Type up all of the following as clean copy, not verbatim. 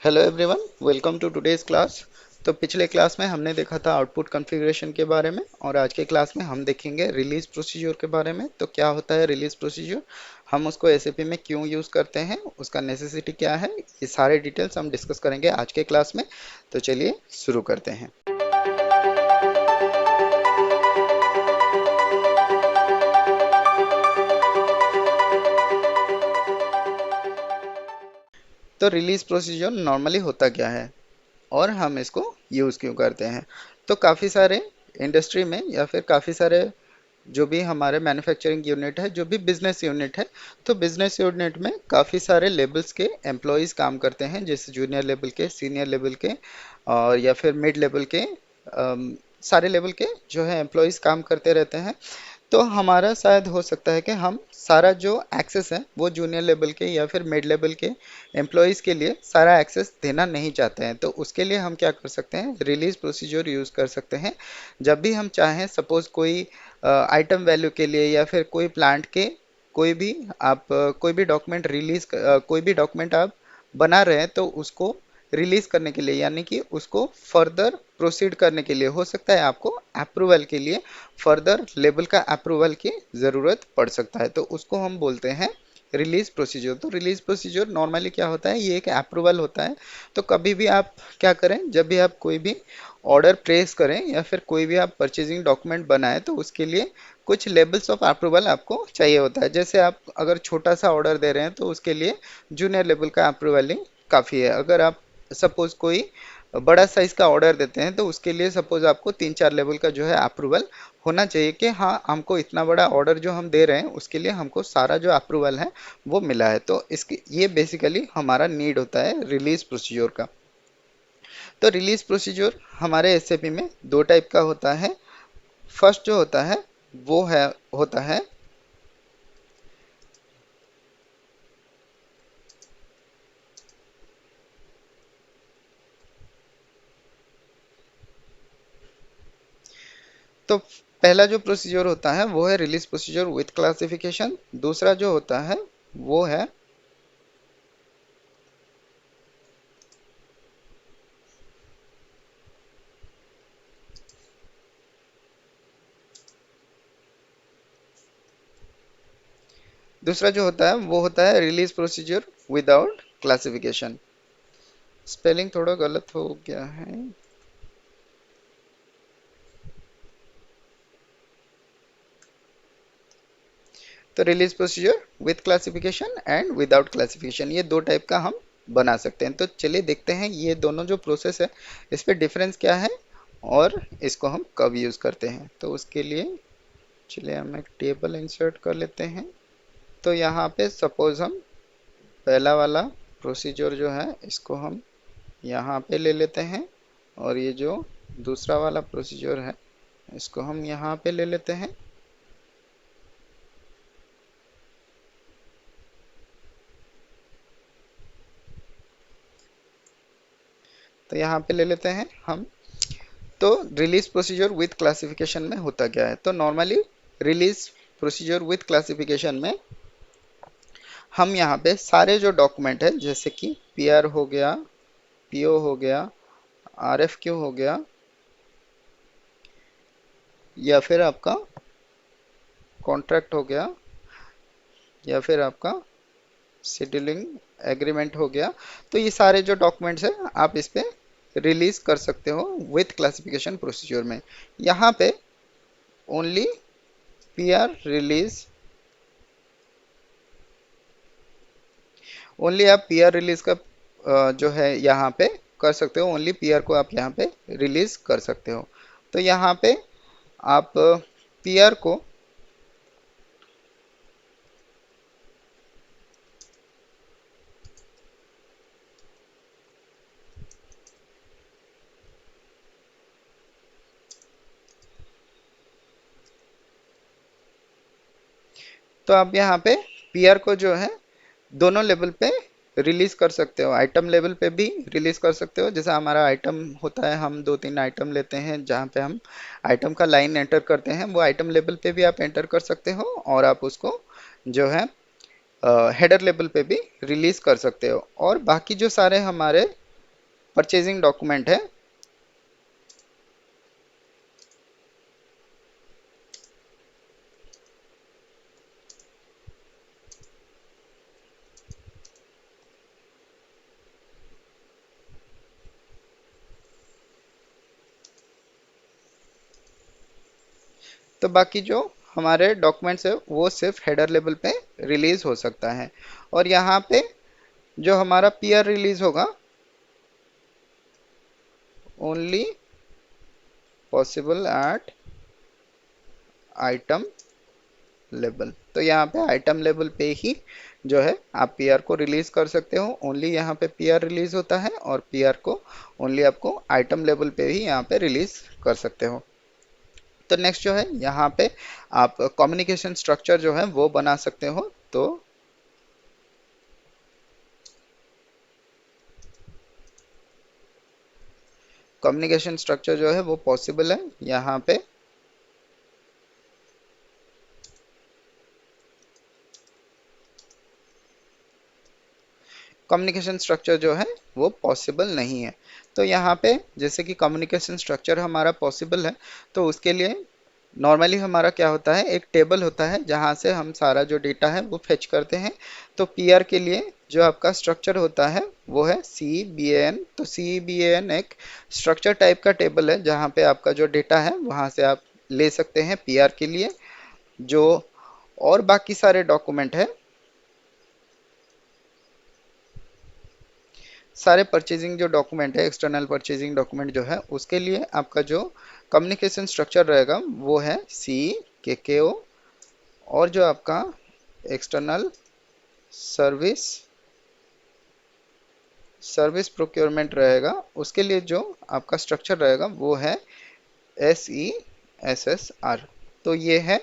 Hello everyone, welcome to today's class. तो पिछले class में हमने देखा था आउटपुट कॉन्फ़िगरेशन के बारे में, और आज के क्लास में हम देखेंगे रिलीज प्रोसीजर के बारे में। तो क्या होता है रिलीज प्रोसीजर, हम उसको एसएपी में क्यों यूज़ करते हैं, उसका नेसेसिटी क्या है, ये सारे डिटेल्स हम डिस्कस करेंगे आज के क्लास में। तो चलिए शुरू करते हैं। तो रिलीज प्रोसीजर नॉर्मली होता क्या है और हम इसको यूज़ क्यों करते हैं। तो काफ़ी सारे इंडस्ट्री में या फिर काफ़ी सारे जो भी हमारे मैन्युफैक्चरिंग यूनिट है, जो भी बिजनेस यूनिट है, तो बिजनेस यूनिट में काफ़ी सारे लेवल्स के एम्प्लॉयज़ काम करते हैं, जैसे जूनियर लेवल के, सीनियर लेवल के, और या फिर मिड लेवल के। सारे लेवल के जो है एम्प्लॉयज़ काम करते रहते हैं। तो हमारा शायद हो सकता है कि हम सारा जो एक्सेस है वो जूनियर लेवल के या फिर मिड लेवल के एम्प्लॉयज़ के लिए सारा एक्सेस देना नहीं चाहते हैं। तो उसके लिए हम क्या कर सकते हैं, रिलीज प्रोसीजर यूज़ कर सकते हैं। जब भी हम चाहें, सपोज कोई आइटम वैल्यू के लिए या फिर कोई प्लांट के कोई भी आप कोई भी डॉक्यूमेंट कोई भी डॉक्यूमेंट आप बना रहे हैं, तो उसको रिलीज करने के लिए, यानी कि उसको फर्दर प्रोसीड करने के लिए, हो सकता है आपको अप्रूवल के लिए फर्दर लेवल का अप्रूवल की ज़रूरत पड़ सकता है, तो उसको हम बोलते हैं रिलीज प्रोसीजर। तो रिलीज प्रोसीजर नॉर्मली क्या होता है, ये एक अप्रूवल होता है। तो कभी भी आप क्या करें, जब भी आप कोई भी ऑर्डर प्लेस करें या फिर कोई भी आप परचेजिंग डॉक्यूमेंट बनाएं, तो उसके लिए कुछ लेवल्स ऑफ अप्रूवल आपको चाहिए होता है। जैसे आप अगर छोटा सा ऑर्डर दे रहे हैं, तो उसके लिए जूनियर लेवल का अप्रूवल ही काफ़ी है। अगर आप सपोज कोई बड़ा साइज का ऑर्डर देते हैं, तो उसके लिए सपोज आपको 3-4 लेवल का जो है अप्रूवल होना चाहिए कि हाँ, हमको इतना बड़ा ऑर्डर जो हम दे रहे हैं उसके लिए हमको सारा जो अप्रूवल है वो मिला है। तो इसकी ये बेसिकली हमारा नीड होता है रिलीज प्रोसीजर का। तो रिलीज प्रोसीजर हमारे एसएपी में दो टाइप का होता है। फर्स्ट जो होता है वो है होता है तो पहला जो प्रोसीजर होता है वो है रिलीज प्रोसीजर विथ क्लासिफिकेशन। दूसरा जो होता है वो है दूसरा जो होता है वो होता है release procedure without classification. Spelling थोड़ा गलत हो गया है। तो release procedure with classification and without classification, ये दो टाइप का हम बना सकते हैं। तो चलिए देखते हैं ये दोनों जो प्रोसेस है इस पे डिफरेंस क्या है और इसको हम कब यूज़ करते हैं। तो उसके लिए चलिए हम एक टेबल इंसर्ट कर लेते हैं। तो यहाँ पे सपोज हम पहला वाला प्रोसीजर जो है इसको हम यहाँ पे ले लेते हैं, और ये जो दूसरा वाला प्रोसीजर है इसको हम यहाँ पे ले लेते हैं। तो यहाँ पे ले लेते हैं हम। तो रिलीज प्रोसीजर विथ क्लासिफिकेशन में होता क्या है, तो normally release procedure with classification में हम यहाँ पे सारे जो डॉक्यूमेंट है, जैसे कि पीआर हो गया, पीओ हो गया, आरएफक्यू हो गया, या फिर आपका कॉन्ट्रैक्ट हो गया, या फिर आपका शेड्यूलिंग एग्रीमेंट हो गया, तो ये सारे जो डॉक्यूमेंट्स हैं आप इस पे रिलीज कर सकते हो विथ क्लासिफिकेशन प्रोसीजर में। यहाँ पे ओनली पीआर रिलीज, ओनली आप पीआर रिलीज का जो है यहाँ पे कर सकते हो, ओनली पीआर को आप यहाँ पे रिलीज कर सकते हो। तो यहाँ पे आप पीआर को, तो आप यहाँ पे पीआर को जो है दोनों लेवल पे रिलीज कर सकते हो। आइटम लेवल पे भी रिलीज कर सकते हो, जैसा हमारा आइटम होता है, हम 2-3 आइटम लेते हैं जहाँ पे हम आइटम का लाइन एंटर करते हैं, वो आइटम लेवल पे भी आप एंटर कर सकते हो, और आप उसको जो है हेडर लेवल पे भी रिलीज कर सकते हो। और बाकी जो सारे हमारे परचेजिंग डॉक्यूमेंट है। तो बाकी जो हमारे डॉक्यूमेंट्स है वो सिर्फ हेडर लेवल पे रिलीज हो सकता है। और यहाँ पे जो हमारा पीआर रिलीज होगा, only possible at item level. तो यहाँ पे आइटम लेवल पे ही जो है आप पीआर को रिलीज कर सकते हो। ओनली यहाँ पे पीआर रिलीज होता है और पीआर को ओनली आपको आइटम लेवल पे ही यहाँ पे रिलीज कर सकते हो। तो नेक्स्ट जो है यहाँ पे आप कम्युनिकेशन स्ट्रक्चर जो है वो बना सकते हो। तो कम्युनिकेशन स्ट्रक्चर जो है वो पॉसिबल है यहाँ पे। कम्युनिकेशन स्ट्रक्चर जो है वो पॉसिबल नहीं है। तो यहाँ पे जैसे कि कम्युनिकेशन स्ट्रक्चर हमारा पॉसिबल है, तो उसके लिए नॉर्मली हमारा क्या होता है, एक टेबल होता है जहाँ से हम सारा जो डेटा है वो फेच करते हैं। तो पीआर के लिए जो आपका स्ट्रक्चर होता है वो है सी बी ए एन। तो सी बी ए एन एक स्ट्रक्चर टाइप का टेबल है जहाँ पे आपका जो डेटा है वहाँ से आप ले सकते हैं पीआर के लिए। जो और बाकी सारे डॉक्यूमेंट है, सारे परचेजिंग जो डॉक्यूमेंट है, एक्सटर्नल परचेजिंग डॉक्यूमेंट जो है उसके लिए आपका जो कम्युनिकेशन स्ट्रक्चर रहेगा वो है सी के ओ। और जो आपका एक्सटर्नल सर्विस सर्विस प्रोक्योरमेंट रहेगा उसके लिए जो आपका स्ट्रक्चर रहेगा वो है S E S S R. तो ये है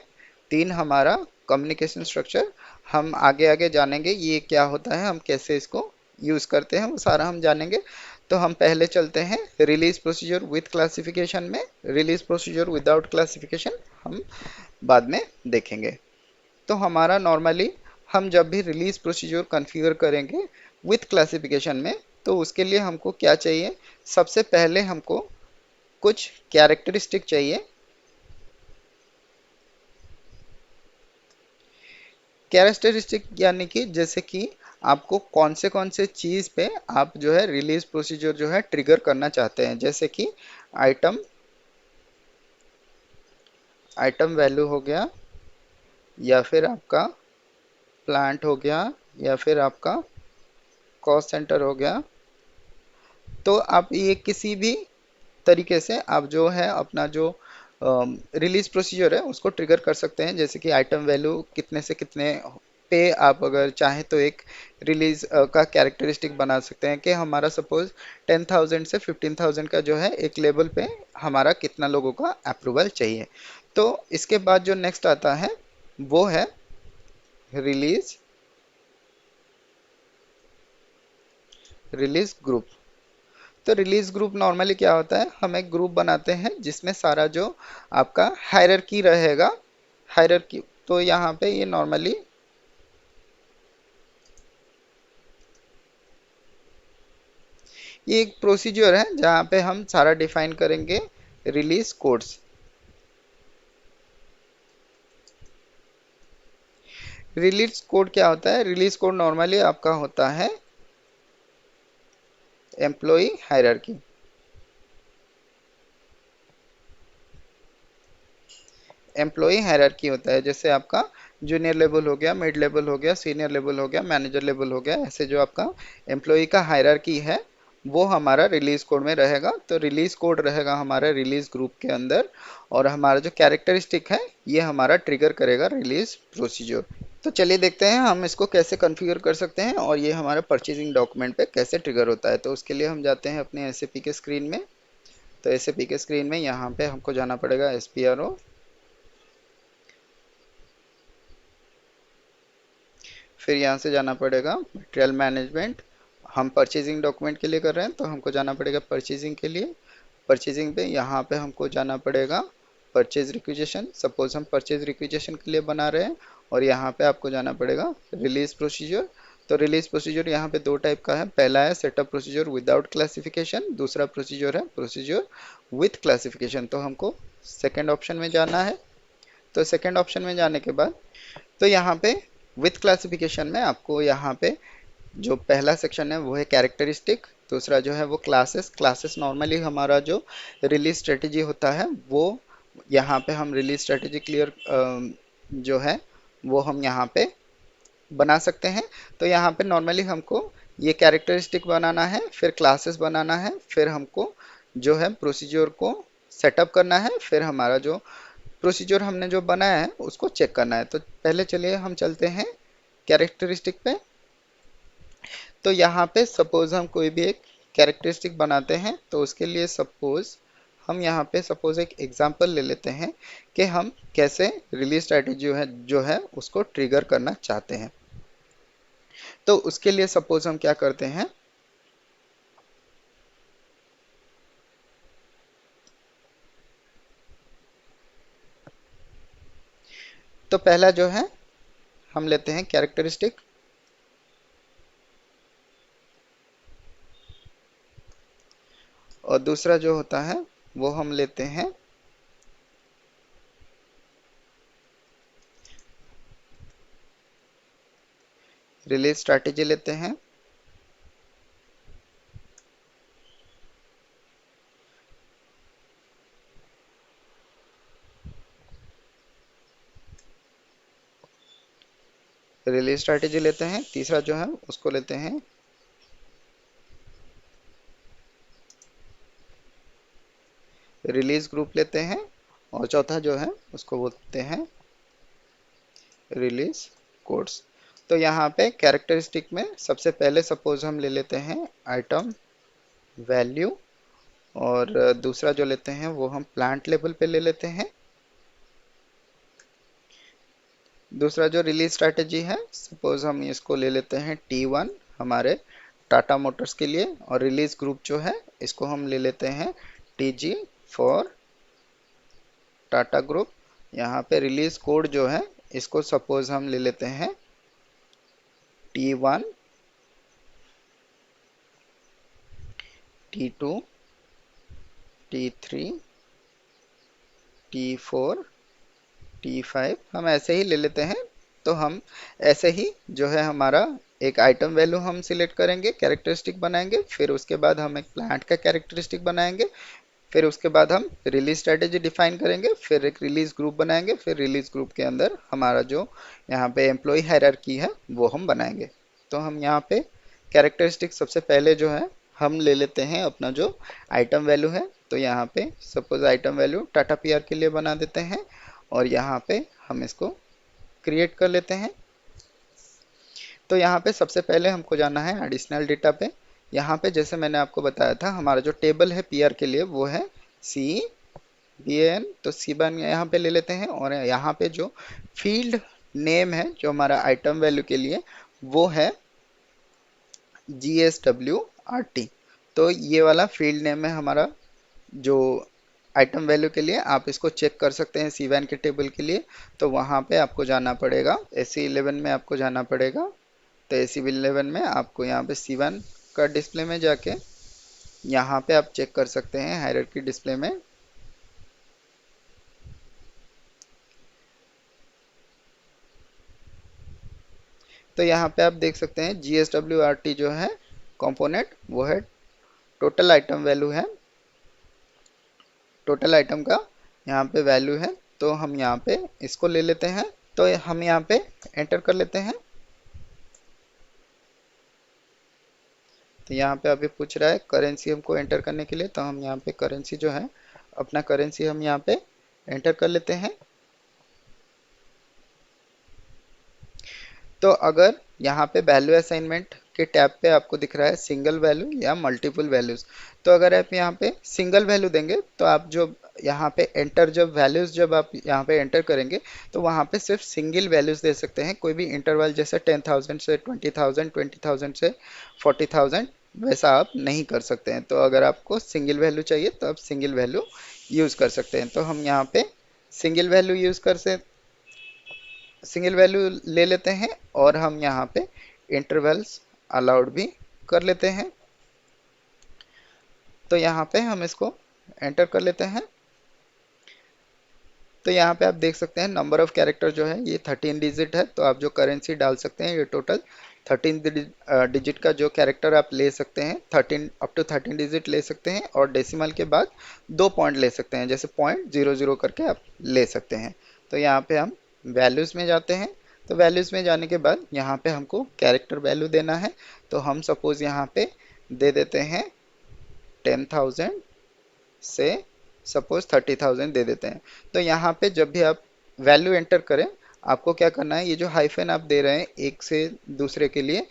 तीन हमारा कम्युनिकेशन स्ट्रक्चर। हम आगे आगे जानेंगे ये क्या होता है, हम कैसे इसको यूज़ करते हैं, वो सारा हम जानेंगे। तो हम पहले चलते हैं रिलीज प्रोसीजर विथ क्लासिफिकेशन में। रिलीज प्रोसीजर विदाउट क्लासिफिकेशन हम बाद में देखेंगे। तो हमारा नॉर्मली हम जब भी रिलीज प्रोसीजर कॉन्फ़िगर करेंगे विथ क्लासिफिकेशन में, तो उसके लिए हमको क्या चाहिए, सबसे पहले हमको कुछ कैरेक्टरिस्टिक चाहिए। कैरेक्टरिस्टिक यानी कि जैसे कि आपको कौन से चीज़ पे आप जो है रिलीज प्रोसीजर जो है ट्रिगर करना चाहते हैं। जैसे कि आइटम आइटम वैल्यू हो गया, या फिर आपका प्लांट हो गया, या फिर आपका कॉस्ट सेंटर हो गया। तो आप ये किसी भी तरीके से आप जो है अपना जो रिलीज प्रोसीजर है उसको ट्रिगर कर सकते हैं। जैसे कि आइटम वैल्यू कितने से कितने पे आप अगर चाहें तो एक रिलीज का कैरेक्टरिस्टिक बना सकते हैं कि हमारा सपोज 10,000 से 15,000 का जो है एक लेवल पे हमारा कितना लोगों का अप्रूवल चाहिए। तो इसके बाद जो नेक्स्ट आता है वो है रिलीज रिलीज ग्रुप। तो रिलीज ग्रुप नॉर्मली क्या होता है, हम एक ग्रुप बनाते हैं जिसमें सारा जो आपका हायरार्की रहेगा, हायरार्की। तो यहाँ पे ये नॉर्मली ये एक प्रोसीजर है जहाँ पे हम सारा डिफाइन करेंगे रिलीज कोड्स। रिलीज कोड क्या होता है, रिलीज कोड नॉर्मली आपका होता है एम्प्लॉय हायरार्की। एम्प्लॉय हायरार्की होता है, जैसे आपका जूनियर लेवल हो गया, मिड लेवल हो गया, सीनियर लेवल हो गया, मैनेजर लेवल हो गया। ऐसे जो आपका एम्प्लॉय का हायरार्की है वो हमारा रिलीज कोड में रहेगा। तो रिलीज कोड रहेगा हमारा रिलीज ग्रुप के अंदर, और हमारा जो कैरेक्टरिस्टिक है ये हमारा ट्रिगर करेगा रिलीज प्रोसीजर। तो चलिए देखते हैं हम इसको कैसे कॉन्फ़िगर कर सकते हैं और ये हमारे परचेजिंग डॉक्यूमेंट पे कैसे ट्रिगर होता है। तो उसके लिए हम जाते हैं अपने एसएपी के स्क्रीन में। तो एसएपी के स्क्रीन में यहाँ पे हमको जाना पड़ेगा एसपीआरओ। फिर यहाँ से जाना पड़ेगा मटेरियल मैनेजमेंट। हम परचेजिंग डॉक्यूमेंट के लिए कर रहे हैं तो हमको जाना पड़ेगा परचेजिंग के लिए। परचेजिंग पे यहाँ पे हमको जाना पड़ेगा परचेज रिक्विजिशन। सपोज हम परचेज रिक्विजिशन के लिए बना रहे हैं, और यहाँ पे आपको जाना पड़ेगा रिलीज प्रोसीजर। तो रिलीज प्रोसीजर यहाँ पे दो टाइप का है। पहला है सेटअप प्रोसीजर विदाउट क्लासिफिकेशन, दूसरा प्रोसीजर है प्रोसीजर विथ क्लासिफिकेशन। तो हमको सेकंड ऑप्शन में जाना है। तो सेकंड ऑप्शन में जाने के बाद तो यहाँ पे विथ क्लासिफिकेशन में आपको यहाँ पे जो पहला सेक्शन है वो है कैरेक्टरिस्टिक, दूसरा जो है वो क्लासेस। क्लासेस नॉर्मली हमारा जो रिलीज स्ट्रेटेजी होता है वो यहाँ पे हम रिलीज स्ट्रेटेजी क्लियर जो है वो हम यहाँ पे बना सकते हैं। तो यहाँ पे नॉर्मली हमको ये कैरेक्टरिस्टिक बनाना है, फिर क्लासेस बनाना है, फिर हमको जो है प्रोसीजर को सेटअप करना है, फिर हमारा जो प्रोसीजर हमने जो बनाया है उसको चेक करना है। तो पहले चलिए हम चलते हैं कैरेक्टरिस्टिक पे। तो यहाँ पे सपोज हम कोई भी एक कैरेक्टरिस्टिक बनाते हैं, तो उसके लिए सपोज हम यहाँ पे सपोज एक एग्जांपल ले लेते हैं कि हम कैसे रिलीज स्ट्रैटेजी जो है उसको ट्रिगर करना चाहते हैं। तो उसके लिए सपोज हम क्या करते हैं, तो पहला जो है हम लेते हैं कैरेक्टरिस्टिक, और दूसरा जो होता है वो हम लेते हैं रिलीज स्ट्रैटेजी लेते हैं। रिलीज स्ट्रैटेजी लेते हैं, तीसरा जो है उसको लेते हैं रिलीज ग्रुप लेते हैं, और चौथा जो है उसको बोलते हैं रिलीज कोड्स। तो यहाँ पे कैरेक्टरिस्टिक में सबसे पहले सपोज हम ले लेते हैं आइटम वैल्यू, और दूसरा जो लेते हैं वो हम प्लांट लेवल पे ले लेते हैं। दूसरा जो रिलीज स्ट्रैटेजी है सपोज हम इसको ले लेते हैं T1 हमारे टाटा मोटर्स के लिए, और रिलीज ग्रुप जो है इसको हम ले लेते हैं TG फॉर टाटा ग्रुप। यहाँ पे रिलीज कोड जो है इसको सपोज हम ले लेते हैं T1 T2 T3 T4 T5 हम ऐसे ही ले लेते हैं। तो हम ऐसे ही जो है हमारा एक आइटम वैल्यू हम सिलेक्ट करेंगे, कैरेक्टरिस्टिक बनाएंगे, फिर उसके बाद हम एक प्लांट का कैरेक्टरिस्टिक बनाएंगे, फिर उसके बाद हम रिलीज स्ट्रेटेजी डिफाइन करेंगे, फिर एक रिलीज ग्रुप बनाएंगे, फिर रिलीज ग्रुप के अंदर हमारा जो यहाँ पे एम्प्लॉय हायरार्की है वो हम बनाएंगे। तो हम यहाँ पे कैरेक्टरिस्टिक सबसे पहले जो है हम ले लेते हैं अपना जो आइटम वैल्यू है। तो यहाँ पे suppose item value Tata PR के लिए बना देते हैं, और यहाँ पे हम इसको क्रिएट कर लेते हैं। तो यहाँ पे सबसे पहले हमको जाना है एडिशनल डेटा पे। यहाँ पे जैसे मैंने आपको बताया था हमारा जो टेबल है पीआर के लिए वो है CBN, तो CBN यहाँ पे ले लेते हैं, और यहाँ पे जो फील्ड नेम है जो हमारा आइटम वैल्यू के लिए वो है GSWRT। तो ये वाला फील्ड नेम है हमारा जो आइटम वैल्यू के लिए। आप इसको चेक कर सकते हैं CBN के टेबल के लिए। तो वहाँ पे आपको जाना पड़ेगा SC11 में, आपको जाना पड़ेगा। तो SC11 में आपको यहाँ पे CBN का डिस्प्ले में जाके यहाँ पे आप चेक कर सकते हैं हायरार्की डिस्प्ले में। तो यहाँ पे आप देख सकते हैं GSWRT जो है कंपोनेंट वो है टोटल आइटम वैल्यू है, टोटल आइटम का यहाँ पे वैल्यू है। तो हम यहाँ पे इसको ले लेते हैं, तो हम यहाँ पे एंटर कर लेते हैं। तो यहाँ पे अभी पूछ रहा है करेंसी हमको एंटर करने के लिए, तो हम यहाँ पे करेंसी जो है अपना करेंसी हम यहाँ पे एंटर कर लेते हैं। तो अगर यहाँ पे वैल्यू असाइनमेंट के टैब पे आपको दिख रहा है सिंगल वैल्यू या मल्टीपल वैल्यूज, तो अगर आप यहाँ पे सिंगल वैल्यू देंगे तो आप जो यहाँ पे एंटर जब वैल्यूज जब आप यहाँ पे एंटर करेंगे तो वहाँ पे सिर्फ सिंगल वैल्यूज दे सकते हैं, कोई भी इंटरवल जैसे 10,000 से 20,000, 20,000 से 40,000 वैसा आप नहीं कर सकते हैं। तो अगर आपको सिंगल वैल्यू चाहिए तो आप सिंगल वैल्यू यूज़ कर सकते हैं। तो हम यहाँ पे सिंगल वैल्यू यूज़ कर से सिंगल वैल्यू ले लेते हैं, और हम यहाँ पे इंटरवल्स अलाउड भी कर लेते हैं। तो यहाँ पे हम इसको एंटर कर लेते हैं। तो यहाँ पे आप देख सकते हैं नंबर ऑफ कैरेक्टर जो है ये 13 डिजिट है, तो आप जो करेंसी डाल सकते हैं ये टोटल 13 डिजिट का जो कैरेक्टर आप ले सकते हैं, 13 अप टू 13 डिजिट ले सकते हैं, और डेसिमल के बाद 2 पॉइंट ले सकते हैं, जैसे पॉइंट 00 करके आप ले सकते हैं। तो यहाँ पे हम वैल्यूज़ में जाते हैं। तो वैल्यूज़ में जाने के बाद यहाँ पे हमको कैरेक्टर वैल्यू देना है। तो हम सपोज़ यहाँ पे दे देते हैं 10,000 से सपोज 30,000 दे देते हैं। तो यहाँ पे जब भी आप वैल्यू एंटर करें, आपको क्या करना है, ये जो हाइफन आप दे रहे हैं एक से दूसरे के लिए,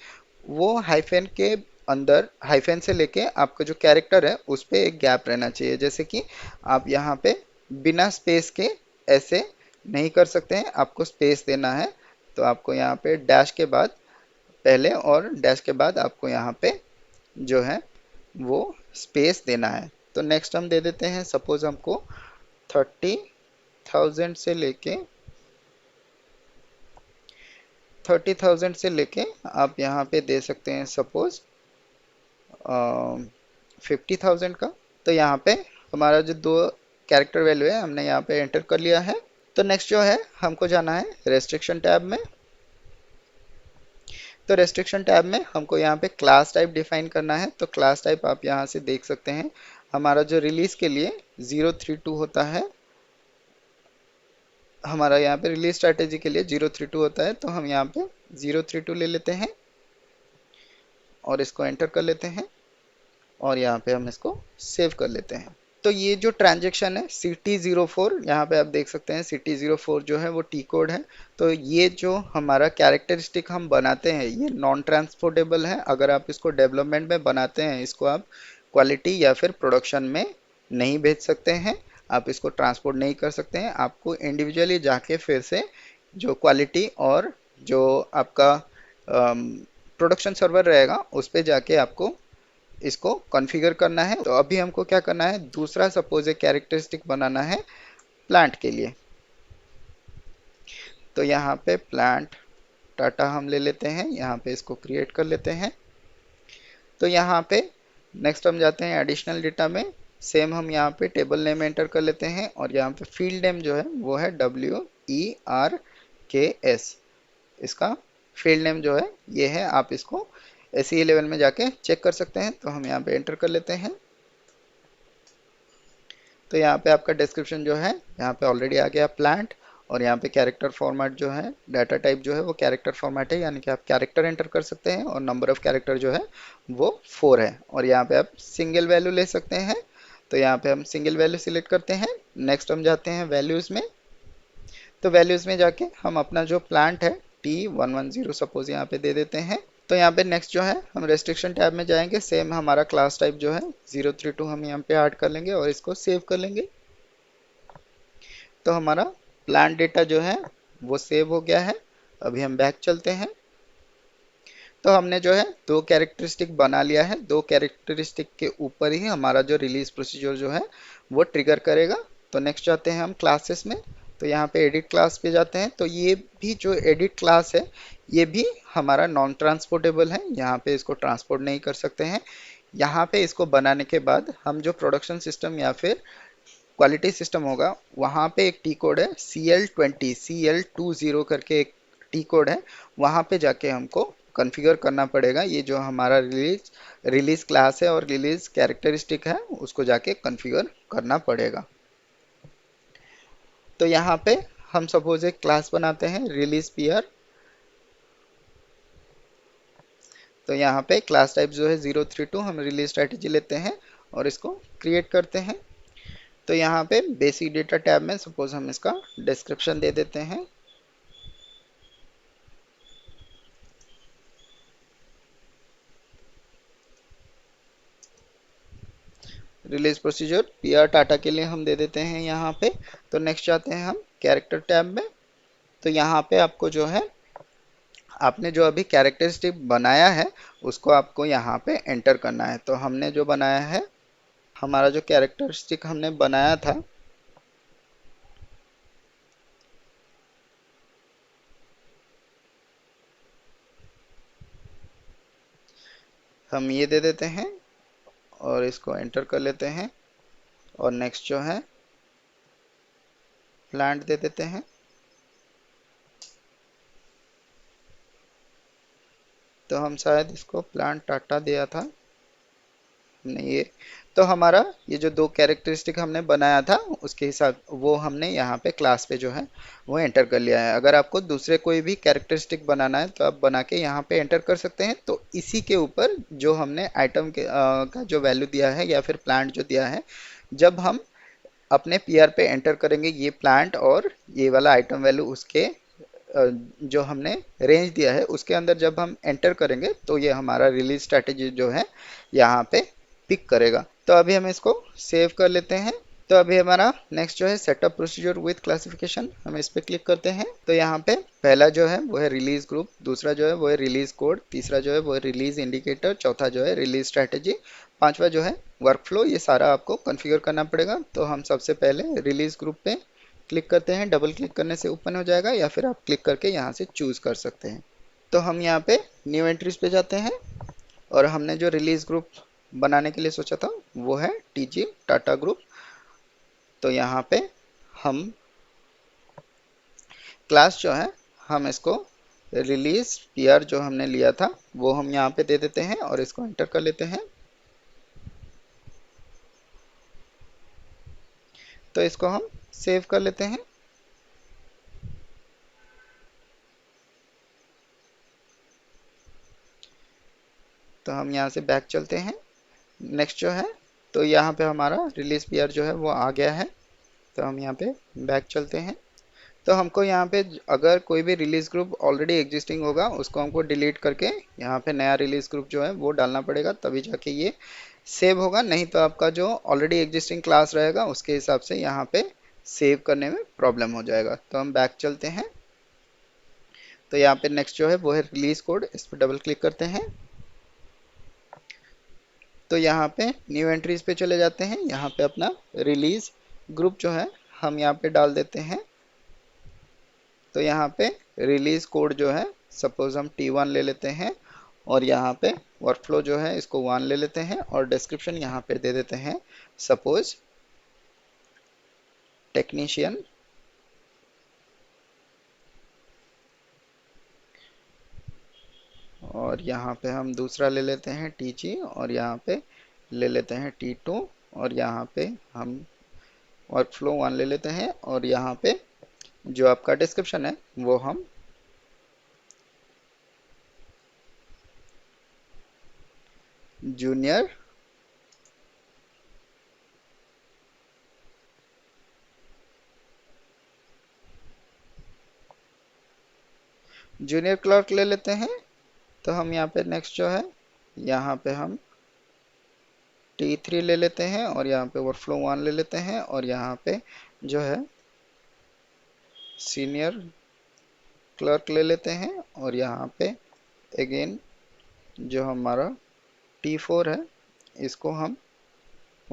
वो हाइफन के अंदर हाइफन से लेके आपका जो कैरेक्टर है उस पे एक गैप रहना चाहिए। जैसे कि आप यहाँ पे बिना स्पेस के ऐसे नहीं कर सकते हैं, आपको स्पेस देना है। तो आपको यहाँ पे डैश के बाद पहले और डैश के बाद आपको यहाँ पे जो है वो स्पेस देना है। तो नेक्स्ट हम दे देते हैं, सपोज हमको 30,000 से लेके 30,000 से लेके आप यहाँ पे दे सकते हैं सपोज 50,000 का। तो यहाँ पे हमारा जो दो कैरेक्टर वैल्यू है हमने यहाँ पे एंटर कर लिया है। तो नेक्स्ट जो है हमको जाना है रेस्ट्रिक्शन टैब में। तो रेस्ट्रिक्शन टैब में हमको यहाँ पे क्लास टाइप डिफाइन करना है। तो क्लास टाइप आप यहाँ से देख सकते हैं, हमारा जो रिलीज के लिए 032 होता है, हमारा यहाँ पे रिलीज स्ट्रैटेजी के लिए 032 होता है। तो हम यहाँ पे 032 ले लेते हैं और इसको एंटर कर लेते हैं, और यहाँ पे हम इसको सेव कर लेते हैं। तो ये जो ट्रांजेक्शन है CT04, यहाँ पे आप देख सकते हैं CT04 जो है वो टी कोड है। तो ये जो हमारा कैरेक्टरिस्टिक हम बनाते हैं ये नॉन ट्रांसपोर्टेबल है। अगर आप इसको डेवलपमेंट में बनाते हैं, इसको आप क्वालिटी या फिर प्रोडक्शन में नहीं भेज सकते हैं, आप इसको ट्रांसपोर्ट नहीं कर सकते हैं। आपको इंडिविजुअली जाके फिर से जो क्वालिटी और जो आपका प्रोडक्शन सर्वर रहेगा उस पर जाके आपको इसको कॉन्फ़िगर करना है। तो अभी हमको क्या करना है, दूसरा सपोज एक कैरेक्टरिस्टिक बनाना है प्लांट के लिए। तो यहाँ पे प्लांट टाटा हम ले लेते हैं, यहाँ पे इसको क्रिएट कर लेते हैं। तो यहाँ पे नेक्स्ट हम जाते हैं एडिशनल डेटा में। सेम हम यहाँ पे टेबल नेम एंटर कर लेते हैं, और यहाँ पे फील्ड नेम जो है वो है WERKS। इसका फील्ड नेम जो है ये है, आप इसको SE11 में जाके चेक कर सकते हैं। तो हम यहाँ पे एंटर कर लेते हैं। तो यहाँ पे आपका डिस्क्रिप्शन जो है यहाँ पे ऑलरेडी आ गया प्लांट, और यहाँ पे कैरेक्टर फॉर्मेट जो है, डाटा टाइप जो है वो कैरेक्टर फॉर्मेट है, यानी कि आप कैरेक्टर एंटर कर सकते हैं, और नंबर ऑफ कैरेक्टर जो है वो 4 है। और यहाँ पे आप सिंगल वैल्यू ले सकते हैं। तो यहाँ पे हम सिंगल वैल्यू सिलेक्ट करते हैं। नेक्स्ट हम जाते हैं वैल्यूज़ में। तो वैल्यूज़ में जाके हम अपना जो प्लांट है T110 सपोज यहाँ पे दे देते हैं। तो यहाँ पे नेक्स्ट जो है हम रेस्ट्रिक्शन टैब में जाएंगे, सेम हमारा क्लास टाइप जो है 032 हम यहाँ पे ऐड कर लेंगे और इसको सेव कर लेंगे। तो हमारा प्लांट डेटा जो है वो सेव हो गया है। अभी हम बैक चलते हैं। तो हमने जो है दो कैरेक्टरिस्टिक बना लिया है, दो कैरेक्टरिस्टिक के ऊपर ही हमारा जो रिलीज प्रोसीजर जो है वो ट्रिगर करेगा। तो नेक्स्ट जाते हैं हम क्लासेस में। तो यहाँ पे एडिट क्लास पे जाते हैं। तो ये भी जो एडिट क्लास है ये भी हमारा नॉन ट्रांसपोर्टेबल है, यहाँ पे इसको ट्रांसपोर्ट नहीं कर सकते हैं। यहाँ पे इसको बनाने के बाद हम जो प्रोडक्शन सिस्टम या फिर क्वालिटी सिस्टम होगा, वहाँ पे एक टी कोड है CL20 करके एक टी कोड है, वहाँ पे जाके हमको कॉन्फ़िगर करना पड़ेगा। ये जो हमारा रिलीज क्लास है और रिलीज कैरेक्टरिस्टिक है उसको जाके कॉन्फ़िगर करना पड़ेगा। तो यहाँ पे हम सपोज एक क्लास बनाते हैं रिलीज पीआर। तो यहाँ पे क्लास टाइप जो है 032 हम रिलीज स्ट्रैटेजी लेते हैं और इसको क्रिएट करते हैं। तो यहाँ पे बेसिक डेटा टैब में सपोज हम इसका डिस्क्रिप्शन दे देते हैं। रिलीज प्रोसीजर पीआर टाटा के लिए हम दे देते हैं यहाँ पे। तो नेक्स्ट जाते हैं हम कैरेक्टर टैब में। तो यहाँ पे आपको जो है आपने जो अभी कैरेक्टरिस्टिक बनाया है उसको आपको यहाँ पे एंटर करना है। तो हमने जो बनाया है, हमारा जो कैरेक्टरिस्टिक हमने बनाया था हम ये दे देते हैं और इसको एंटर कर लेते हैं, और नेक्स्ट जो है प्लांट दे देते हैं। तो हम शायद इसको प्लांट टाटा दिया था हमने ये। तो हमारा ये जो दो कैरेक्टरिस्टिक हमने बनाया था उसके हिसाब वो हमने यहाँ पे क्लास पे जो है वो एंटर कर लिया है। अगर आपको दूसरे कोई भी कैरेक्टरिस्टिक बनाना है तो आप बना के यहाँ पे एंटर कर सकते हैं। तो इसी के ऊपर जो हमने आइटम के का जो वैल्यू दिया है या फिर प्लांट जो दिया है, जब हम अपने पीआर पे एंटर करेंगे ये प्लांट और ये वाला आइटम वैल्यू उसके जो हमने रेंज दिया है उसके अंदर जब हम एंटर करेंगे तो ये हमारा रिलीज स्ट्रैटेजी जो है यहाँ पे पिक करेगा। तो अभी हम इसको सेव कर लेते हैं। तो अभी हमारा नेक्स्ट जो है सेटअप प्रोसीजर विथ क्लासिफिकेशन, हम इस पे क्लिक करते हैं। तो यहाँ पे पहला जो है वो है रिलीज ग्रुप, दूसरा जो है वो है रिलीज कोड, तीसरा जो है वो है रिलीज इंडिकेटर, चौथा जो है रिलीज स्ट्रैटेजी, पांचवा जो है वर्कफ्लो। ये सारा आपको कॉन्फ़िगर करना पड़ेगा। तो हम सबसे पहले रिलीज ग्रुप पे क्लिक करते हैं, डबल क्लिक करने से ओपन हो जाएगा या फिर आप क्लिक करके यहाँ से चूज कर सकते हैं। तो हम यहाँ पे न्यू एंट्रीज पे जाते हैं और हमने जो रिलीज ग्रुप बनाने के लिए सोचा था वो है टीजी टाटा ग्रुप। तो यहाँ पे हम क्लास जो है हम इसको रिलीज पीआर जो हमने लिया था वो हम यहाँ पे दे देते हैं और इसको एंटर कर लेते हैं। तो इसको हम सेव कर लेते हैं। तो हम यहाँ से बैक चलते हैं। नेक्स्ट जो है तो यहाँ पे हमारा रिलीज पीआर जो है वो आ गया है। तो हम यहाँ पे बैक चलते हैं। तो हमको यहाँ पे अगर कोई भी रिलीज ग्रुप ऑलरेडी एग्जिस्टिंग होगा उसको हमको डिलीट करके यहाँ पे नया रिलीज ग्रुप जो है वो डालना पड़ेगा, तभी जाके ये सेव होगा। नहीं तो आपका जो ऑलरेडी एग्जिस्टिंग क्लास रहेगा उसके हिसाब से यहाँ पे सेव करने में प्रॉब्लम हो जाएगा। तो हम बैक चलते हैं। तो यहाँ पे नेक्स्ट जो है वो है रिलीज कोड, इस पर डबल क्लिक करते हैं। तो यहाँ पे न्यू एंट्रीज पे चले जाते हैं। यहाँ पे अपना रिलीज ग्रुप जो है हम यहाँ पे डाल देते हैं। तो यहाँ पे रिलीज कोड जो है सपोज हम T1 ले लेते हैं और यहाँ पे वर्कफ्लो जो है इसको 1 ले लेते हैं और डिस्क्रिप्शन यहाँ पे दे देते हैं सपोज टेक्नीशियन। और यहाँ पे हम दूसरा ले लेते हैं TG और यहाँ पे ले लेते हैं T2 और यहाँ पे हम वर्कफ्लो 1 ले लेते हैं और यहाँ पे जो आपका डिस्क्रिप्शन है वो हम जूनियर जूनियर क्लर्क ले लेते हैं। तो हम यहाँ पे नेक्स्ट जो है यहाँ पे हम T3 ले लेते हैं और यहाँ पे वर्कफ्लो 1 ले लेते हैं और यहाँ पे जो है सीनियर क्लर्क ले लेते हैं और यहाँ पे अगेन जो हमारा T4 है इसको हम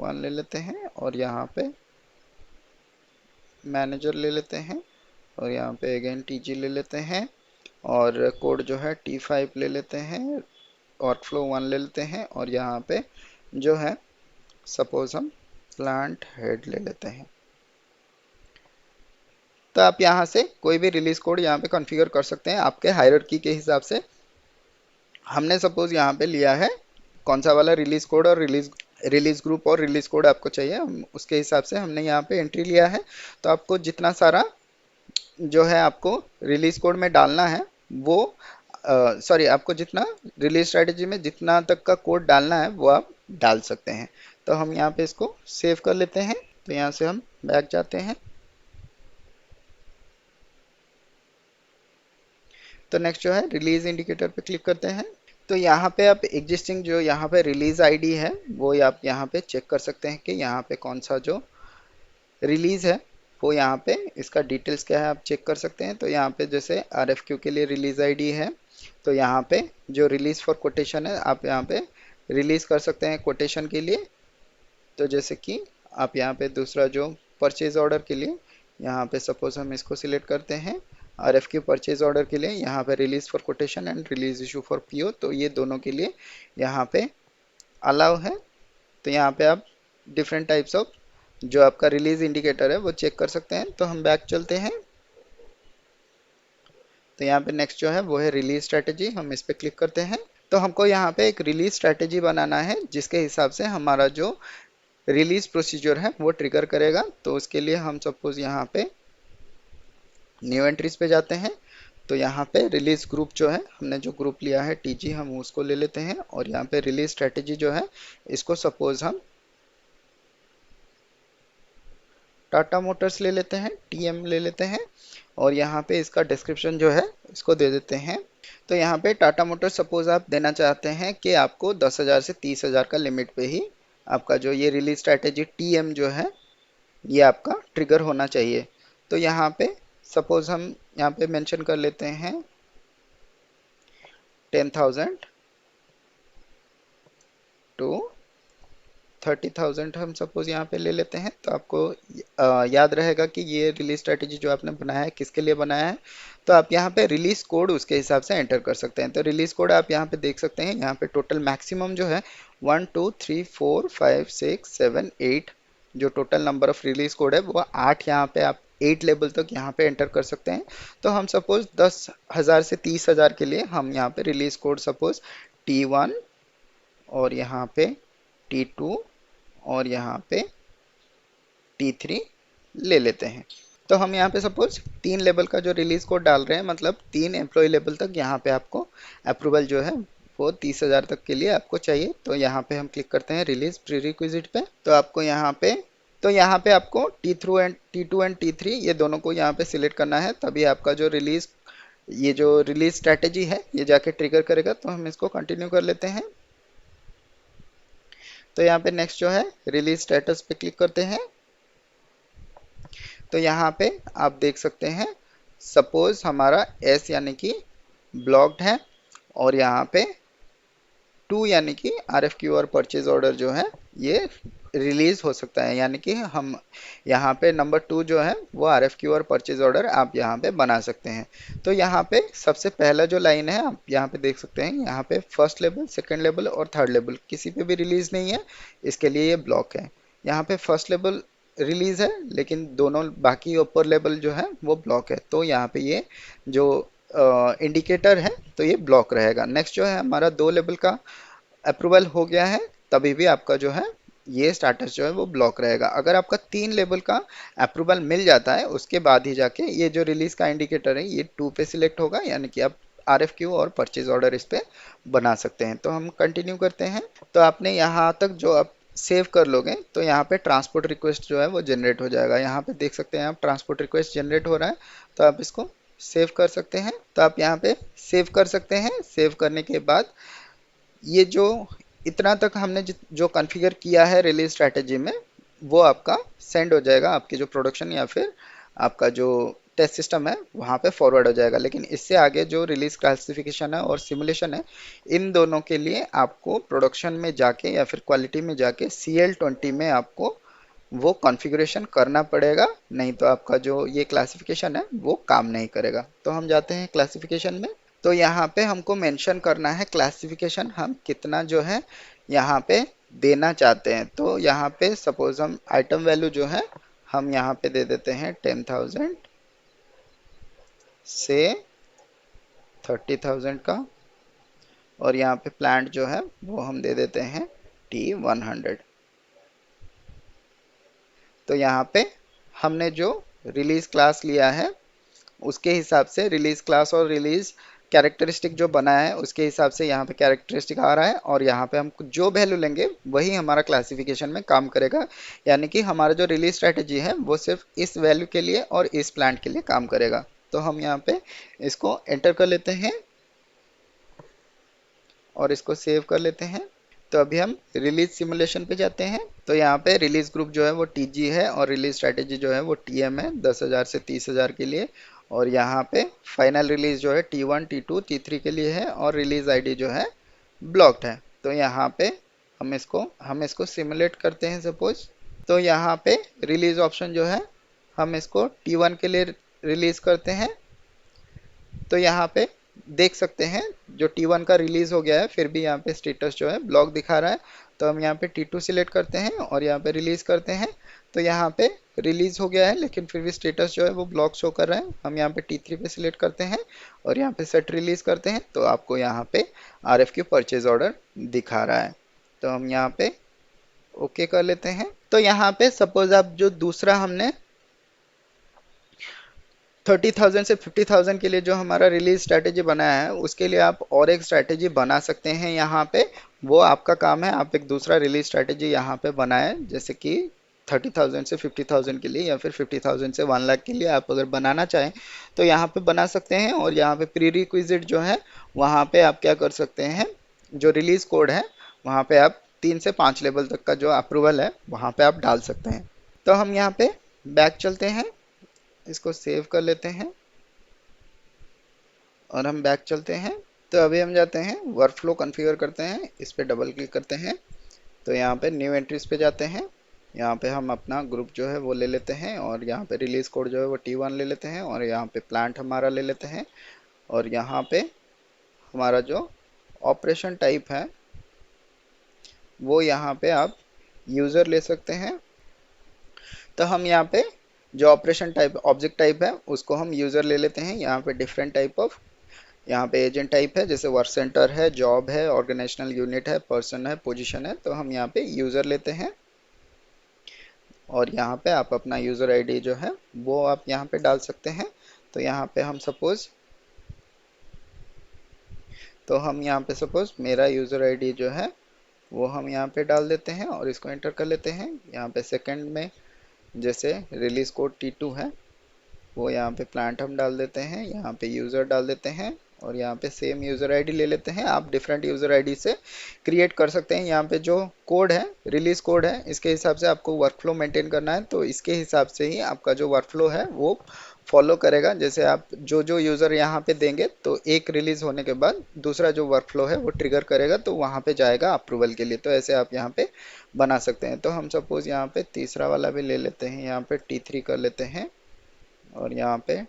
1 ले लेते हैं और यहाँ पे मैनेजर ले लेते हैं और यहाँ पे अगेन TG ले लेते हैं और कोड जो है T5 ले लेते हैं, वर्कफ्लो 1 ले लेते हैं और यहाँ पे जो है सपोज हम प्लांट हेड ले लेते हैं। तो आप यहाँ से कोई भी रिलीज कोड यहाँ पे कॉन्फ़िगर कर सकते हैं आपके हायरार्की के हिसाब से। हमने सपोज यहाँ पे लिया है कौन सा वाला रिलीज कोड और रिलीज ग्रुप और रिलीज कोड आपको चाहिए, हम उसके हिसाब से हमने यहाँ पे एंट्री लिया है। तो आपको जितना सारा जो है आपको रिलीज कोड में डालना है वो सॉरी आपको जितना रिलीज स्ट्रेटेजी में जितना तक का कोड डालना है वो आप डाल सकते हैं। तो हम यहाँ पे इसको सेव कर लेते हैं। तो यहाँ से हम बैक जाते हैं। तो नेक्स्ट जो है रिलीज इंडिकेटर पे क्लिक करते हैं। तो यहाँ पे आप एग्जिस्टिंग जो यहाँ पे रिलीज आईडी है वो आप यहाँ पे चेक कर सकते हैं कि यहाँ पे कौन सा जो रिलीज है वो यहाँ पे इसका डिटेल्स क्या है आप चेक कर सकते हैं। तो यहाँ पे जैसे RFQ के लिए रिलीज आईडी है, तो यहाँ पे जो रिलीज फॉर कोटेशन है आप यहाँ पे रिलीज कर सकते हैं कोटेशन के लिए। तो जैसे कि आप यहाँ पे दूसरा जो परचेज ऑर्डर के लिए यहाँ पे सपोज हम इसको सिलेक्ट करते हैं RFQ परचेज ऑर्डर के लिए यहाँ पे release for quotation and release issue for PO, तो ये दोनों के लिए यहाँ पे अलाउ है। तो यहाँ पे आप डिफरेंट टाइप्स ऑफ जो आपका रिलीज इंडिकेटर है वो चेक कर सकते हैं। तो हम बैक चलते हैं। तो यहाँ पे नेक्स्ट जो है वो है रिलीज स्ट्रेटेजी, हम इस पे क्लिक करते हैं। तो हमको यहाँ पे एक रिलीज स्ट्रेटेजी बनाना है जिसके हिसाब से हमारा जो रिलीज प्रोसीजर है वो ट्रिगर करेगा। तो उसके लिए हम सपोज यहाँ पे न्यू एंट्रीज पे जाते हैं। तो यहाँ पे रिलीज ग्रुप जो है, हमने जो ग्रुप लिया है TG, हम उसको ले लेते हैं। और यहाँ पे रिलीज स्ट्रेटेजी जो है इसको सपोज हम टाटा मोटर्स ले लेते हैं, TM ले लेते हैं। और यहाँ पे इसका डिस्क्रिप्शन जो है इसको दे देते हैं। तो यहाँ पे टाटा मोटर्स सपोज आप देना चाहते हैं कि आपको 10,000 से 30,000 का लिमिट पे ही आपका जो ये रिलीज स्ट्रैटेजी TM जो है ये आपका ट्रिगर होना चाहिए। तो यहाँ पे सपोज हम यहाँ पे मेंशन कर लेते हैं 10,000 टू 30,000 हम सपोज यहाँ पे ले लेते हैं। तो आपको याद रहेगा कि ये रिलीज स्ट्रैटेजी जो आपने बनाया है किसके लिए बनाया है। तो आप यहाँ पे रिलीज कोड उसके हिसाब से एंटर कर सकते हैं। तो रिलीज कोड आप यहाँ पे देख सकते हैं। यहाँ पे टोटल मैक्सिमम जो है 1 2 3 4 5 6 7 8 जो total number of release code है वो 8, यहाँ पे आप 8 लेवल तक यहाँ पे एंटर कर सकते हैं। तो हम सपोज 10,000 से 30,000 के लिए हम यहाँ पे रिलीज कोड सपोज T1 और यहाँ पे T2 और यहाँ पे T3 ले लेते हैं। तो हम यहाँ पे सपोज 3 लेवल का जो रिलीज कोड डाल रहे हैं, मतलब 3 एम्प्लॉय लेवल तक यहाँ पे आपको अप्रूवल जो है वो 30,000 तक के लिए आपको चाहिए। तो यहाँ पे हम क्लिक करते हैं रिलीज प्री रिक्विजिट पे। तो आपको यहाँ पे आपको T2 एंड T3 ये दोनों को यहाँ पे सिलेक्ट करना है, तभी आपका जो रिलीज स्ट्रैटेजी है ये जाके ट्रिगर करेगा। तो हम इसको कंटिन्यू कर लेते हैं। तो यहाँ पे नेक्स्ट जो है रिलीज स्टेटस पे क्लिक करते हैं। तो यहाँ पे आप देख सकते हैं सपोज हमारा S यानी कि ब्लॉक्ड है और यहाँ पे 2 यानी कि RFQ और परचेज ऑर्डर जो है ये रिलीज हो सकता है, यानी कि हम यहाँ पे नंबर 2 जो है वो RFQ और परचेज ऑर्डर आप यहाँ पे बना सकते हैं। तो यहाँ पे सबसे पहला जो लाइन है आप यहाँ पे देख सकते हैं, यहाँ पे फर्स्ट लेवल, सेकंड लेवल और थर्ड लेवल किसी पे भी रिलीज नहीं है, इसके लिए ये ब्लॉक है। यहाँ पे फर्स्ट लेवल रिलीज है लेकिन दोनों बाकी ऊपर लेवल जो है वो ब्लॉक है। तो यहाँ पे ये जो इंडिकेटर है तो ये ब्लॉक रहेगा। नेक्स्ट जो है हमारा 2 लेवल का अप्रूवल हो गया है, तभी भी आपका जो है ये स्टाटस जो है वो ब्लॉक रहेगा। अगर आपका 3 लेवल का अप्रूवल मिल जाता है उसके बाद ही जाके ये जो रिलीज का इंडिकेटर है ये 2 पे सिलेक्ट होगा, यानी कि आप RFQ और परचेज ऑर्डर इस पे बना सकते हैं। तो हम कंटिन्यू करते हैं। तो आपने यहाँ तक जो आप सेव कर लोगे तो यहाँ पे ट्रांसपोर्ट रिक्वेस्ट जो है वो जनरेट हो जाएगा। यहाँ पे देख सकते हैं आप ट्रांसपोर्ट रिक्वेस्ट जनरेट हो रहा है। तो आप इसको सेव कर सकते हैं। तो आप यहाँ पे सेव कर सकते हैं। सेव करने के बाद ये जो इतना तक हमने जो कॉन्फ़िगर किया है रिलीज स्ट्रैटेजी में वो आपका सेंड हो जाएगा आपके जो प्रोडक्शन या फिर आपका जो टेस्ट सिस्टम है वहाँ पे फॉरवर्ड हो जाएगा। लेकिन इससे आगे जो रिलीज क्लासिफिकेशन है और सिमुलेशन है इन दोनों के लिए आपको प्रोडक्शन में जाके या फिर क्वालिटी में जाके CL20 में आपको वो कॉन्फ़िगरेशन करना पड़ेगा, नहीं तो आपका जो ये क्लासिफिकेशन है वो काम नहीं करेगा। तो हम जाते हैं क्लासिफिकेशन में। तो यहाँ पे हमको मेंशन करना है क्लासिफिकेशन हम कितना जो है यहाँ पे देना चाहते हैं। तो यहाँ पे सपोज हम आइटम वैल्यू जो है हम यहाँ पे दे देते हैं 10,000 से 30,000 का, और यहाँ पे प्लांट जो है वो हम दे देते हैं T100। तो यहाँ पे हमने जो रिलीज क्लास लिया है उसके हिसाब से रिलीज क्लास और रिलीज कैरेक्टरिस्टिक जो बनाया है उसके हिसाब से यहाँ पे कैरेक्टरिस्टिक आ रहा है, और यहाँ पे हम जो वैल्यू लेंगे वही हमारा क्लासिफिकेशन में काम करेगा। यानी कि हमारा जो रिलीज स्ट्रैटेजी है वो सिर्फ इस वैल्यू के लिए और इस प्लांट के लिए काम करेगा। तो हम यहाँ पे इसको एंटर कर लेते हैं और इसको सेव कर लेते हैं। तो अभी हम रिलीज सिमुलेशन पे जाते हैं। तो यहाँ पे रिलीज ग्रुप जो है वो TG है और रिलीज स्ट्रैटेजी जो है वो TM है 10,000 से 30,000 के लिए, और यहाँ पे फाइनल रिलीज जो है T1 T2 T3 के लिए है, और रिलीज ID जो है ब्लॉक्ड है। तो यहाँ पे हम इसको सिमुलेट करते हैं सपोज। तो यहाँ पे रिलीज ऑप्शन जो है हम इसको T1 के लिए रिलीज करते हैं तो यहाँ पे देख सकते हैं जो T1 का रिलीज हो गया है, फिर भी यहाँ पे स्टेटस जो है ब्लॉक दिखा रहा है। तो हम यहाँ पे T2 सिलेक्ट करते हैं और यहाँ पे रिलीज करते हैं। तो यहाँ पे रिलीज हो गया है लेकिन फिर भी स्टेटस जो है वो ब्लॉक शो कर रहा है। हम यहाँ पे T3 पे सिलेक्ट करते हैं और यहाँ पे सेट रिलीज करते हैं, तो आपको यहाँ पे RFQ परचेज ऑर्डर दिखा रहा है। तो हम यहाँ पे ओके कर लेते हैं। तो यहाँ पे सपोज आप जो दूसरा हमने 30,000 से 50,000 के लिए जो हमारा रिलीज स्ट्रैटेजी बनाया है, उसके लिए आप और एक स्ट्रैटेजी बना सकते हैं यहाँ पे। वो आपका काम है, आप एक दूसरा रिलीज स्ट्रैटेजी यहाँ पे बनाएं, जैसे कि 30,000 से 50,000 के लिए या फिर 50,000 से 1 लाख के लिए आप अगर बनाना चाहें तो यहाँ पे बना सकते हैं। और यहाँ पे प्री रिक्विजिट जो है वहाँ पे आप क्या कर सकते हैं, जो रिलीज कोड है वहाँ पे आप 3 से 5 लेवल तक का जो अप्रूवल है वहाँ पे आप डाल सकते हैं। तो हम यहाँ पे बैक चलते हैं, इसको सेव कर लेते हैं और हम बैक चलते हैं। तो अभी हम जाते हैं वर्कफ्लो कॉन्फ़िगर करते हैं, इस पे डबल क्लिक करते हैं। तो यहाँ पे न्यू एंट्रीज पे जाते हैं, यहाँ पे हम अपना ग्रुप जो है वो ले लेते हैं और यहाँ पे रिलीज कोड जो है वो T1 ले लेते हैं और यहाँ पे प्लांट हमारा ले लेते हैं। और यहाँ पे हमारा जो ऑपरेशन टाइप है वो यहाँ पे आप यूज़र ले सकते हैं। तो हम यहाँ पे जो ऑपरेशन टाइप ऑब्जेक्ट टाइप है उसको हम यूज़र ले लेते हैं। यहाँ पे डिफरेंट टाइप ऑफ, यहाँ पे एजेंट टाइप है, जैसे वर्क सेंटर है, जॉब है, ऑर्गेनाइजेशनल यूनिट है, पर्सन है, पोजीशन है। तो हम यहाँ पे यूज़र लेते हैं और यहाँ पे आप अपना यूज़र आईडी जो है वो आप यहाँ पे डाल सकते हैं। तो यहाँ पे हम सपोज मेरा यूज़र आईडी जो है वो हम यहाँ पे डाल देते हैं और इसको एंटर कर लेते हैं। यहाँ पे सेकंड में जैसे रिलीज कोड T2 है वो यहाँ पे प्लांट हम डाल देते हैं, यहाँ पे यूज़र डाल देते हैं और यहाँ पे सेम यूज़र आईडी ले लेते हैं। आप डिफरेंट यूज़र आईडी से क्रिएट कर सकते हैं। यहाँ पे जो कोड है, रिलीज कोड है, इसके हिसाब से आपको वर्कफ्लो मेंटेन करना है, तो इसके हिसाब से ही आपका जो वर्कफ्लो है वो फॉलो करेगा। जैसे आप जो जो यूज़र यहाँ पे देंगे तो एक रिलीज होने के बाद दूसरा जो वर्कफ्लो है वो ट्रिगर करेगा, तो वहाँ पे जाएगा अप्रूवल के लिए। तो ऐसे आप यहाँ पे बना सकते हैं। तो हम सपोज यहाँ पे तीसरा वाला भी ले लेते हैं, यहाँ पे T3 कर लेते हैं और यहाँ पे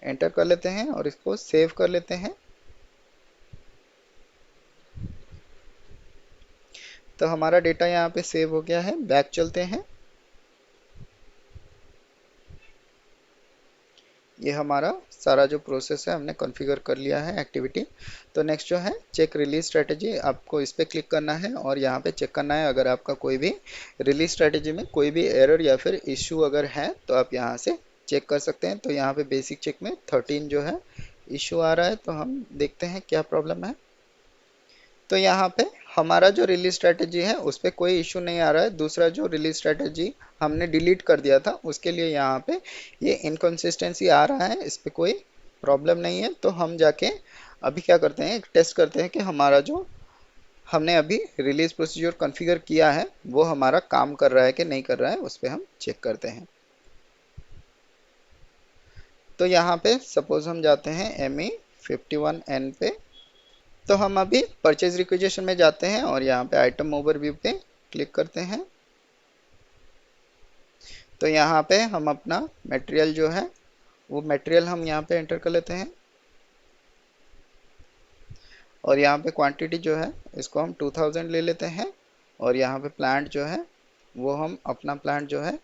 एंटर कर लेते हैं और इसको सेव कर लेते हैं। तो हमारा डेटा यहाँ पे सेव हो गया है। बैक चलते हैं, ये हमारा सारा जो प्रोसेस है हमने कॉन्फ़िगर कर लिया है एक्टिविटी। तो नेक्स्ट जो है चेक रिलीज स्ट्रैटेजी, आपको इस पर क्लिक करना है और यहाँ पे चेक करना है अगर आपका कोई भी रिलीज स्ट्रैटेजी में कोई भी एरर या फिर इश्यू अगर है तो आप यहाँ से चेक कर सकते हैं। तो यहाँ पे बेसिक चेक में 13 जो है इश्यू आ रहा है, तो हम देखते हैं क्या प्रॉब्लम है। तो यहाँ पे हमारा जो रिलीज स्ट्रैटेजी है उस पर कोई इशू नहीं आ रहा है। दूसरा जो रिलीज स्ट्रैटेजी हमने डिलीट कर दिया था उसके लिए यहाँ पे ये इनकन्सिस्टेंसी आ रहा है, इस पर कोई प्रॉब्लम नहीं है। तो हम जाके अभी क्या करते हैं, एक टेस्ट करते हैं कि हमारा जो हमने अभी रिलीज प्रोसीजर कॉन्फ़िगर किया है वो हमारा काम कर रहा है कि नहीं कर रहा है, उस पर हम चेक करते हैं। तो यहाँ पे सपोज हम जाते हैं ME51N पे। तो हम अभी परचेज रिक्विजिशन में जाते हैं और यहाँ पे आइटम ओवरव्यू पे क्लिक करते हैं। तो यहाँ पे हम अपना मटेरियल जो है वो मटेरियल हम यहाँ पे एंटर कर लेते हैं और यहाँ पे क्वांटिटी जो है इसको हम 2000 ले लेते हैं और यहाँ पे प्लांट जो है वो हम अपना प्लांट जो है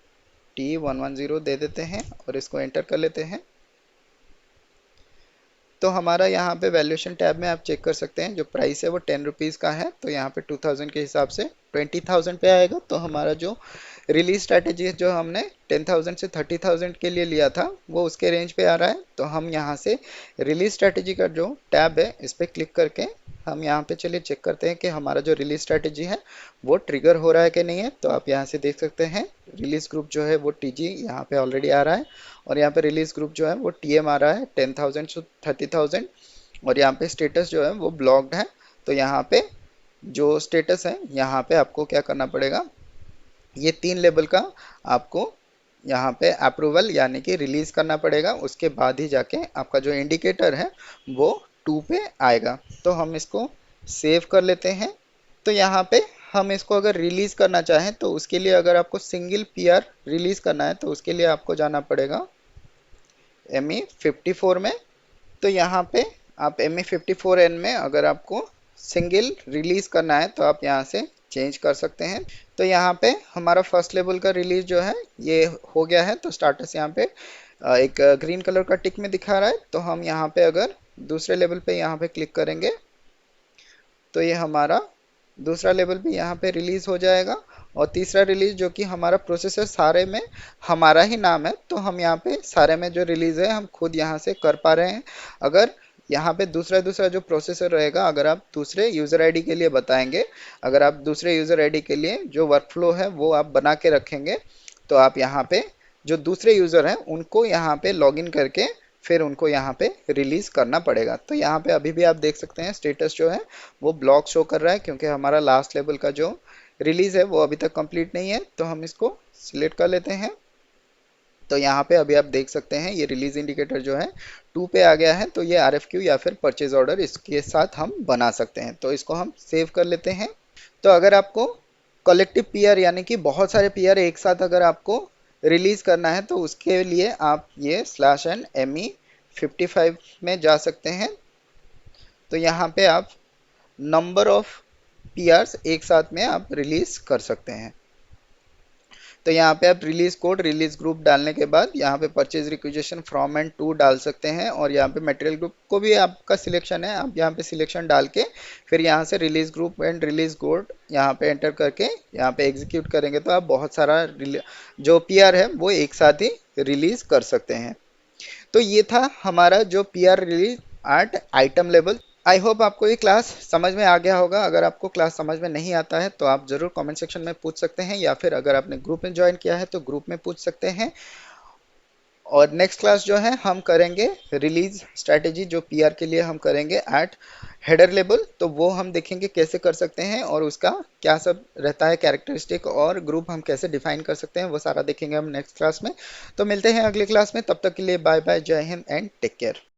T110 दे देते हैं और इसको एंटर कर लेते हैं। तो हमारा यहाँ पे वैल्यूएशन टैब में आप चेक कर सकते हैं, जो प्राइस है वो 10 रुपीज़ का है, तो यहाँ पे 2000 के हिसाब से 20,000 पे आएगा। तो हमारा जो रिलीज स्ट्रैटेजी जो हमने 10,000 से 30,000 के लिए लिया था वो उसके रेंज पे आ रहा है। तो हम यहाँ से रिलीज स्ट्रैटेजी का जो टैब है इस पर क्लिक करके हम यहाँ पे चलिए चेक करते हैं कि हमारा जो रिलीज स्ट्रैटेजी है वो ट्रिगर हो रहा है कि नहीं है। तो आप यहाँ से देख सकते हैं रिलीज ग्रुप जो है वो TG यहाँ पे ऑलरेडी आ रहा है और यहाँ पे रिलीज ग्रुप जो है वो TM आ रहा है 10,000 से 30,000 और यहाँ पे स्टेटस जो है वो ब्लॉक्ड है। तो यहाँ पे जो स्टेटस है यहाँ पे आपको क्या करना पड़ेगा, ये 3 लेवल का आपको यहाँ पे अप्रूवल यानी कि रिलीज करना पड़ेगा, उसके बाद ही जाके आपका जो इंडिकेटर है वो 2 पे आएगा। तो हम इसको सेव कर लेते हैं। तो यहाँ पे हम इसको अगर रिलीज करना चाहें तो उसके लिए अगर आपको सिंगल पीआर रिलीज करना है तो उसके लिए आपको जाना पड़ेगा ME54 में। तो यहाँ पे आप ME54N में अगर आपको सिंगल रिलीज करना है तो आप यहाँ से चेंज कर सकते हैं। तो यहाँ पे हमारा फर्स्ट लेवल का रिलीज जो है ये हो गया है। तो स्टाटस यहाँ पे एक ग्रीन कलर का टिक में दिखा रहा है। तो हम यहाँ पे अगर दूसरे लेवल पे यहाँ पे क्लिक करेंगे तो ये हमारा दूसरा लेवल भी यहाँ पे रिलीज हो जाएगा। और तीसरा रिलीज जो कि हमारा प्रोसेसर सारे में हमारा ही नाम है तो हम यहाँ पे सारे में जो रिलीज है हम खुद यहाँ से कर पा रहे हैं। अगर यहाँ पे दूसरा दूसरा जो प्रोसेसर रहेगा, अगर आप दूसरे यूजर आईडी के लिए बताएंगे, अगर आप दूसरे यूजर आईडी के लिए जो वर्कफ्लो है वो आप बना के रखेंगे तो आप यहाँ पे जो दूसरे यूजर हैं उनको यहाँ पे लॉगिन करके फिर उनको यहाँ पे रिलीज करना पड़ेगा। तो यहाँ पे अभी भी आप देख सकते हैं स्टेटस जो है वो ब्लॉक शो कर रहा है क्योंकि हमारा लास्ट लेवल का जो रिलीज है वो अभी तक कंप्लीट नहीं है। तो हम इसको सिलेक्ट कर लेते हैं। तो यहाँ पे अभी आप देख सकते हैं ये रिलीज इंडिकेटर जो है 2 पे आ गया है। तो ये RFQ या फिर परचेज ऑर्डर इसके साथ हम बना सकते हैं। तो इसको हम सेव कर लेते हैं। तो अगर आपको कलेक्टिव पीआर यानी कि बहुत सारे पीआर एक साथ अगर आपको रिलीज करना है तो उसके लिए आप ये /ME55 में जा सकते हैं। तो यहाँ पे आप नंबर ऑफ पीआर्स एक साथ में आप रिलीज कर सकते हैं। तो यहाँ पे आप रिलीज कोड रिलीज ग्रुप डालने के बाद यहाँ पे purchase requisition from and to डाल सकते हैं। और यहाँ पे मटेरियल ग्रुप को भी आपका सिलेक्शन है, आप यहाँ पे सिलेक्शन डाल के फिर यहाँ से release group and release code यहाँ पे एंटर करके यहाँ पे एग्जीक्यूट करेंगे तो आप बहुत सारा जो पीआर है वो एक साथ ही रिलीज कर सकते हैं। तो ये था हमारा जो PR release at item level. I hope आपको ये क्लास समझ में आ गया होगा। अगर आपको क्लास समझ में नहीं आता है तो आप ज़रूर कमेंट सेक्शन में पूछ सकते हैं या फिर अगर आपने ग्रुप में ज्वाइन किया है तो ग्रुप में पूछ सकते हैं। और नेक्स्ट क्लास जो है हम करेंगे रिलीज स्ट्रैटेजी जो पीआर के लिए हम करेंगे एट हेडर लेवल। तो वो हम देखेंगे कैसे कर सकते हैं और उसका क्या सब रहता है कैरेक्टरिस्टिक और ग्रुप हम कैसे डिफाइन कर सकते हैं वो सारा देखेंगे हम नेक्स्ट क्लास में। तो मिलते हैं अगली क्लास में, तब तक के लिए बाय बाय, जय हिंद एंड टेक केयर।